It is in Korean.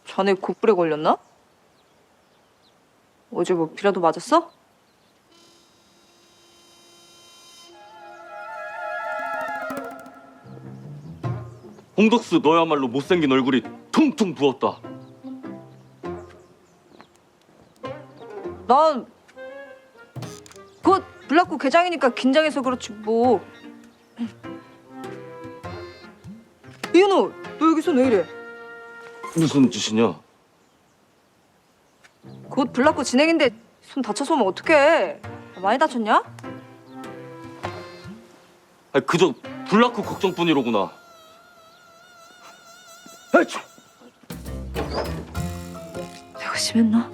자네 곡불에 걸렸나? 어제 뭐 비라도 맞았어? 홍덕수 너야말로 못생긴 얼굴이 퉁퉁 부었다. 난 곧 블락구 개장이니까 긴장해서 그렇지 뭐. 이현우, 너 여기서 왜 이래? 무슨 짓이냐? 곧 블락구 진행인데 손 다쳐서 오면 어떡해? 많이 다쳤냐? 아니, 그저 블라크 걱정뿐이로구나. 내가 심했나?